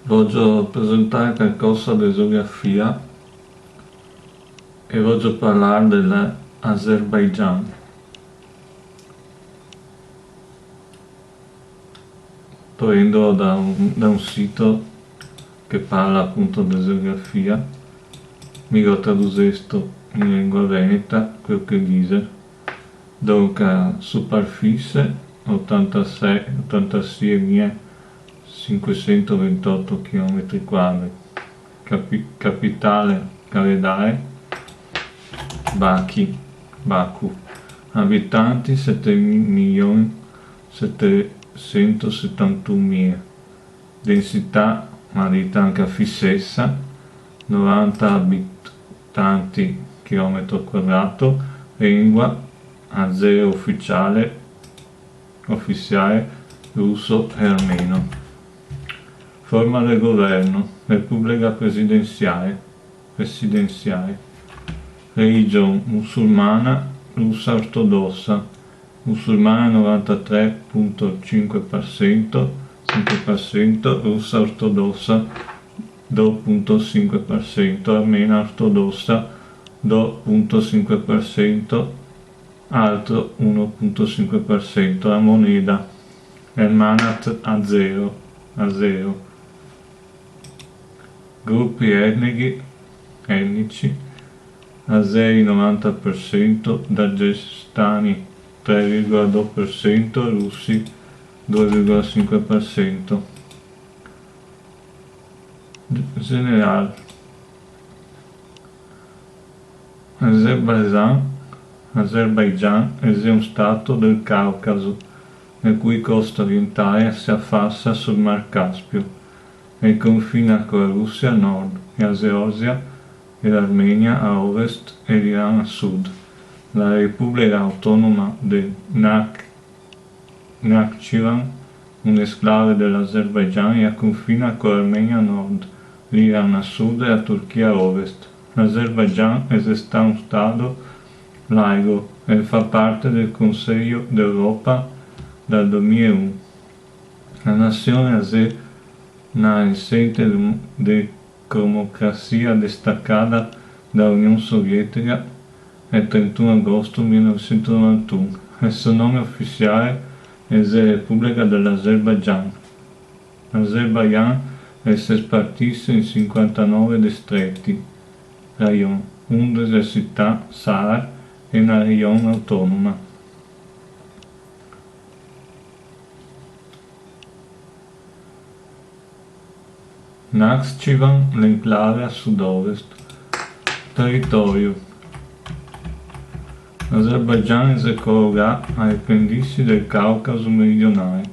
Voglio presentare qualcosa di geografia e voglio parlare dell'Azerbaigian. Prendo da un sito che parla appunto di geografia, mi lo traducesto in lingua veneta, quel che dice. Donc, superficie 86.528 km², capitale Kaledare, Baku, abitanti 7.771.000, densità, ma dita anche fissessa, 90 abitanti km², lingua azero ufficiale russo e armeno. Forma del governo: Repubblica presidenziale. Religione: musulmana russa ortodossa, musulmana 93.5%, 5%, russa ortodossa 2.5%, armena ortodossa 2.5%, altro 1.5%. La moneta è manat azero. Gruppi etnici: azeri 90%, dagestani 3,2%, russi 2,5%. Generale: Azerbaigian è un stato del Caucaso, la cui costa orientale si affaccia sul Mar Caspio e confina con la Russia a nord, e la Georgia e l'Armenia a ovest e l'Iran a sud. La Repubblica Autonoma del Nakhchivan, un'esclave dell'Azerbaigian, e confina con l'Armenia a nord, l'Iran a sud e la Turchia a ovest. L'Azerbaigian è un stato laico e fa parte del Consiglio d'Europa dal 2001. La nazione nascente di democrazia destaccata dall'Unione Sovietica il 31 agosto 1991. Il suo nome ufficiale è la Repubblica dell'Azerbaigian. L'Azerbaigian è spartito in 59 distretti, rayon, 11 città, Sarar, e una regione autonoma. Nakhchivan, l'enclave a sud-ovest. Territorio: l'Azerbaigian si colloca ai pendici del Caucaso meridionale.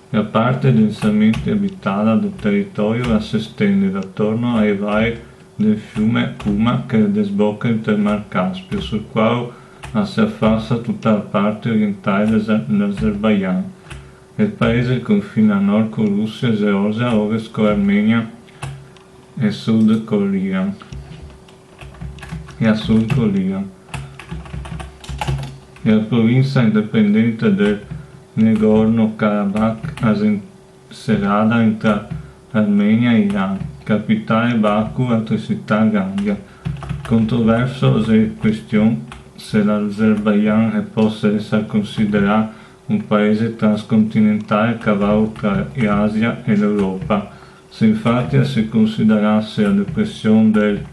La parte densamente abitata del territorio si estende attorno ai vari del fiume Kuma, che sbocca nel Mar Caspio, sul quale si affaccia tutta la parte orientale dell'Azerbaigian. Il paese confina a nord con Russia e Georgia, a ovest con l'Armenia e a sud con l'Iran. La provincia indipendente del Nagorno-Karabakh inserita tra Armenia e Iran. Capitale Baku, altre città Gambia. Controverso la questione se l'Azerbaigian possa essere considerato un paese transcontinentale a cavallo tra l'Asia e l'Europa. Se infatti si considerasse la depressione del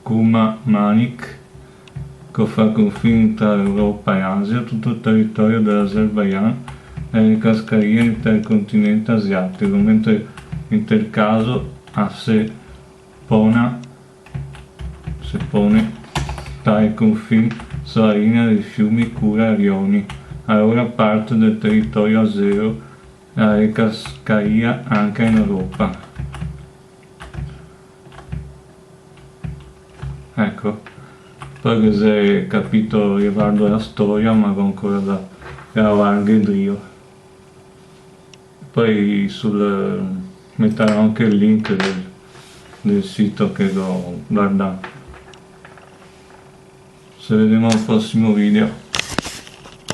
Kurmanik, che fa confine tra Europa e Asia, tutto il territorio dell'Azerbaigian ricascaria nel continente asiatico, mentre in tal caso si pone tra i confini sulla linea dei fiumi Kura e Rioni. Allora parte del territorio azero ricascaria anche in Europa. Ecco, poi che si è capito riguardo la storia, ma ancora da largo e drio. Poi metterò anche il link del sito che l'ho guardato. Ci vediamo al prossimo video.